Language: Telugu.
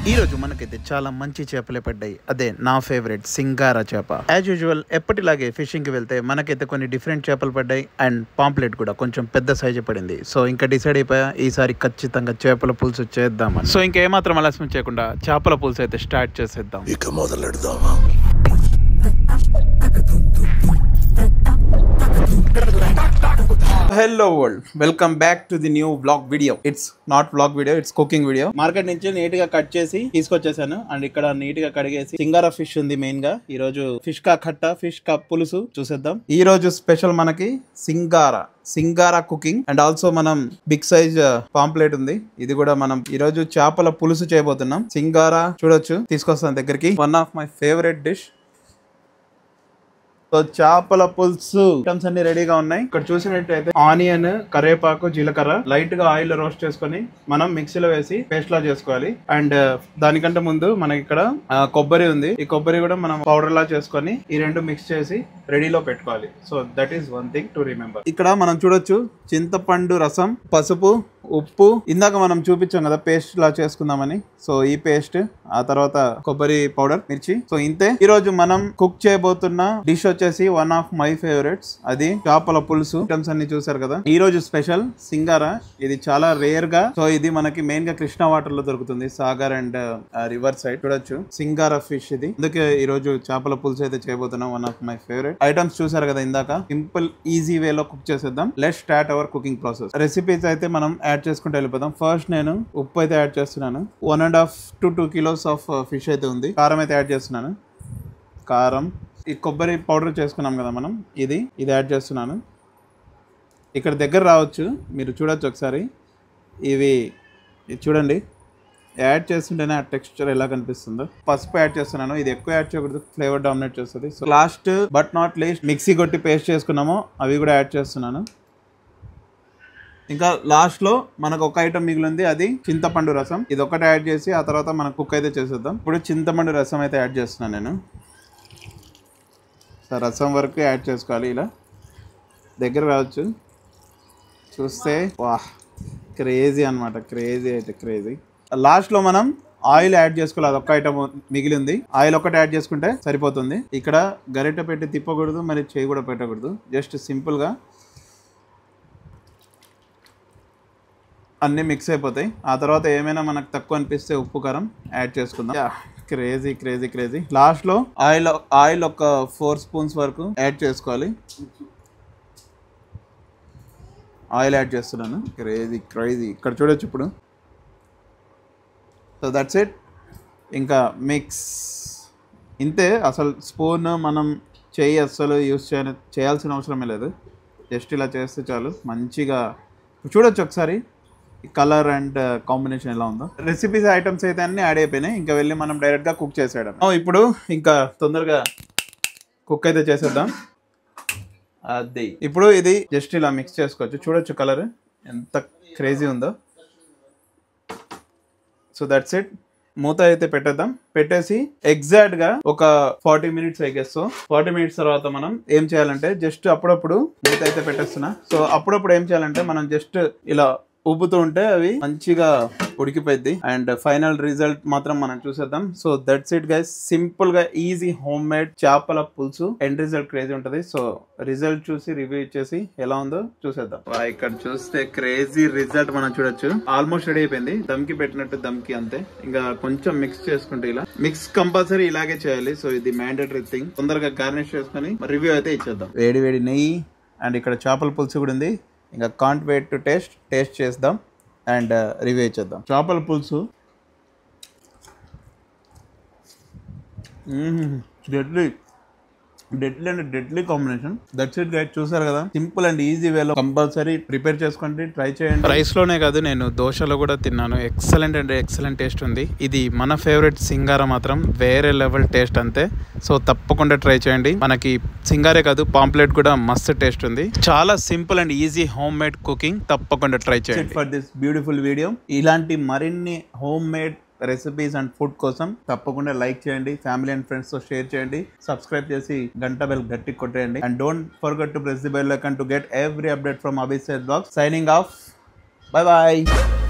ఈ రోజు మనకైతే చాలా మంచి చేపలే పడ్డాయి. అదే నా ఫేవరెట్ సింగారా చేప. యాజ్ యూజువల్ ఎప్పటిలాగే ఫిషింగ్ కి వెళ్తే మనకైతే కొన్ని డిఫరెంట్ చేపలు పడ్డాయి అండ్ పాంప్లెట్ కూడా కొంచెం పెద్ద సైజు పడింది. సో ఇంకా డిసైడ్ అయిపోయా ఈసారి ఖచ్చితంగా చేపల పులుసు చేద్దామని. సో ఇంకా ఏమాత్రం ఆలస్యం చేయకుండా చేపల పులుసు అయితే స్టార్ట్ చేసేద్దాం. ఇక మొదలెడదామా? Hello world, welcome back to the new vlog video. It's not vlog video, it's cooking video. Market నుంచి నీట్ గా కట్ చేసి తీసుకొచ్చేసాను అండ్ ఇక్కడ నీట్ గా కడిగేసి సింగారా ఫిష్ ఉంది. మెయిన్ గా ఈ రోజు ఫిష్ కా ఖట్టా, ఫిష్ కా పులుసు చూసేద్దాం. ఈ రోజు స్పెషల్ మనకి సింగారా కుకింగ్ అండ్ ఆల్సో మనం బిగ్ సైజ్ పాంప్లెట్ ఉంది. ఇది కూడా మనం ఈ రోజు చేపల పులుసు చేయబోతున్నాం. సింగారా చూడొచ్చు, తీసుకొస్తాను దగ్గరికి. One of my favourite dish. So చేపల పులుసు ఐటమ్స్ అన్ని రెడీగా ఉన్నాయి. ఇక్కడ చూసినట్టయితే ఆనియన్, కరివేపాకు, జీలకర్ర లైట్ గా ఆయిల్ రోస్ట్ చేసుకొని మనం మిక్సీలో వేసి పేస్ట్ లా చేసుకోవాలి. అండ్ దానికంటే ముందు మనకి ఇక్కడ కొబ్బరి ఉంది. ఈ కొబ్బరి కూడా మనం పౌడర్ లా చేసుకొని ఈ రెండు మిక్స్ చేసి రెడీలో పెట్టుకోవాలి. So that is one thing to remember. ఇక్కడ మనం చూడొచ్చు చింతపండు రసం, పసుపు, ఉప్పు. ఇందాక మనం చూపించాం కదా పేస్ట్ లా చేసుకుందామని. సో ఈ పేస్ట్, ఆ తర్వాత కొబ్బరి పౌడర్, మిర్చి. సో ఇంతే. ఈ రోజు మనం కుక్ చేయబోతున్న డిష్ వచ్చేసి వన్ ఆఫ్ మై ఫేవరెట్స్, అది చేపల పులుసు. ఐటమ్స్ అన్ని చూసారు కదా. ఈ రోజు స్పెషల్ సింగారా. ఇది చాలా రేర్ గా, సో ఇది మనకి మెయిన్ గా కృష్ణా వాటర్ లో దొరుకుతుంది, సాగర్ అండ్ రివర్ సైడ్. చూడొచ్చు సింగారా ఫిష్ ఇది. అందుకే ఈ రోజు చేపల పులుసు అయితే చేయబోతున్నాం. One of my favourite items చూసారు కదా ఇందాక. సింపుల్ ఈజీ వే లో కుక్ చేసేద్దాం. Let's start our cooking process. Recipes అయితే మనం యాడ్ చేసుకుంటూ వెళ్ళిపోదాం. ఫస్ట్ నేను ఉప్పు అయితే యాడ్ చేస్తున్నాను. 1.5 to 2 kilos ఆఫ్ ఫిష్ అయితే ఉంది. కారం అయితే యాడ్ చేస్తున్నాను. కారం, ఈ కొబ్బరి పౌడర్ చేసుకున్నాం కదా మనం, ఇది యాడ్ చేస్తున్నాను. ఇక్కడ దగ్గర రావచ్చు, మీరు చూడొచ్చు ఒకసారి. ఇది చూడండి, యాడ్ చేస్తుంటేనే ఆ టెక్స్చర్ ఎలా కనిపిస్తుందో. పసుపు యాడ్ చేస్తున్నాను. ఇది ఎక్కువ యాడ్ చేయకూడదు, ఫ్లేవర్ డామినేట్ చేస్తుంది. So last but not least mixie కొట్టి పేస్ట్ చేసుకున్నాము, అవి కూడా యాడ్ చేస్తున్నాను. ఇంకా లాస్ట్ లో మనకు ఒక ఐటమ్ మిగిలింది, అది చింతపండు రసం. ఇది ఒకటి యాడ్ చేసి ఆ తర్వాత మనం కుక్ అయితే చేసేద్దాం. ఇప్పుడు చింతపండు రసం అయితే యాడ్ చేస్తున్నాను నేను. సో రసం వరకు యాడ్ చేసుకోవాలి. ఇలా దగ్గర రావచ్చు, చూస్తే వాహ్ క్రేజీ అనమాట. క్రేజీ అయితే క్రేజీ. లాస్ట్ లో మనం ఆయిల్ యాడ్ చేసుకోవాలి. అది ఒక్క ఐటమ్ మిగిలింది. ఆయిల్ ఒకటి యాడ్ చేసుకుంటే సరిపోతుంది. ఇక్కడ గరిటె పెట్టి తిప్పకూడదు, మరి చేయి కూడా పెట్టకూడదు. జస్ట్ సింపుల్ గా అన్ని మిక్స్ అయిపోతాయి. ఆ తర్వాత ఏమైనా మనకు తక్కువ అనిపిస్తే ఉప్పు, కారం యాడ్ చేసుకుందాం. Crazy crazy crazy. లాస్ట్ లో ఆయిల్ ఒక 4 spoons వరకు యాడ్ చేసుకోవాలి. ఆయిల్ యాడ్ చేస్తున్నాను. Crazy crazy. ఇక్కడ చూడొచ్చు ఇప్పుడు. So that's it. ఇంకా మిక్స్ ఇంతే. అసలు స్పూన్ మనం చేయి అస్సలు యూస్ చేయాల్సిన అవసరమే లేదు. జస్ట్ ఇలా చేస్తే చాలు. మంచిగా చూడొచ్చు ఒకసారి కలర్ అండ్ కాంబినేషన్ ఎలా ఉందో. రెసిపీస్ ఐటమ్స్ అయితే అన్ని యాడ్ అయిపోయినాయి. ఇంకా వెళ్ళి మనం డైరెక్ట్ గా కుక్ చేసేయడం. ఇప్పుడు ఇంకా తొందరగా కుక్ అయితే చేసేద్దాం. అది ఇప్పుడు ఇది జస్ట్ ఇలా మిక్స్ చేసుకోవచ్చు. చూడొచ్చు కలర్ ఎంత క్రేజీ ఉందో. So that's it. మూత అయితే పెట్టేద్దాం. పెట్టేసి ఎగ్జాక్ట్ గా ఒక 40 minutes ఎగేస్తాం. 40 minutes తర్వాత మనం ఏం చేయాలంటే జస్ట్ అప్పుడప్పుడు మూత అయితే పెట్టేస్తున్నా. సో అప్పుడప్పుడు ఏం చేయాలంటే మనం జస్ట్ ఇలా ఊపుతూ ఉంటే అవి మంచిగా ఉడికిపోయింది. అండ్ ఫైనల్ రిజల్ట్ మాత్రం మనం చూసేద్దాం. So that's it guys. Simple గా ఈజీ హోమ్ మేడ్ చేపల పులుసు. ఎండ్ రిజల్ట్ క్రేజీ ఉంటది. సో రిజల్ట్ చూసి రివ్యూ ఇచ్చేసి ఎలా ఉందో చూసేద్దాం. ఇక్కడ చూస్తే క్రేజీ రిజల్ట్ మనం చూడొచ్చు. ఆల్మోస్ట్ రెడీ అయిపోయింది. దమ్కి పెట్టినట్టు దమ్కి అంతే. ఇంకా కొంచెం మిక్స్ చేసుకుంటే ఇలా మిక్స్ కంపల్సరీ ఇలాగే చేయాలి. సో ఇది మ్యాండేటరీ థింగ్. తొందరగా గార్నిష్ చేసుకుని రివ్యూ అయితే ఇచ్చేద్దాం. వేడి వేడి నెయ్యి అండ్ ఇక్కడ చేపల పులుసు కూడా ఉంది. ఇంకా కాంట్ వెయిట్ టు టేస్ట్ చేద్దాం అండ్ రివ్యూ చేద్దాం. చేపల పులుసు deadly combination. That's it guys. చూసారు కదా, సింపుల్ అండ్ ఈజీ వేలో కంపల్సరీ ప్రిపేర్ చేసుకోండి, ట్రై చేయండి. రైస్ లోనే కాదు, నేను దోశలో కూడా తిన్నాను. ఎక్సలెంట్ అండ్ ఎక్సలెంట్ టేస్ట్ ఉంది. ఇది మన ఫేవరెట్ సింగారా మాత్రం వేరే లెవెల్ టేస్ట్ అంతే. సో తప్పకుండా ట్రై చేయండి. మనకి సింగారే కాదు, పాంప్లెట్ కూడా మస్తు టేస్ట్ ఉంది. చాలా simple and easy home made cooking. తప్పకుండా ట్రై చేయండి. For this beautiful video. ఇలాంటి మరిన్ని home made recipes and food కోసం తప్పకుండా లైక్ చేయండి, ఫ్యామిలీ అండ్ ఫ్రెండ్స్ తో షేర్ చేయండి, సబ్స్క్రైబ్ చేసి గంట బెల్ గట్టి కొట్టేయండి. And don't forget to press the bell icon to get every update from Abhi Said Vlogs. Signing off. Bye bye.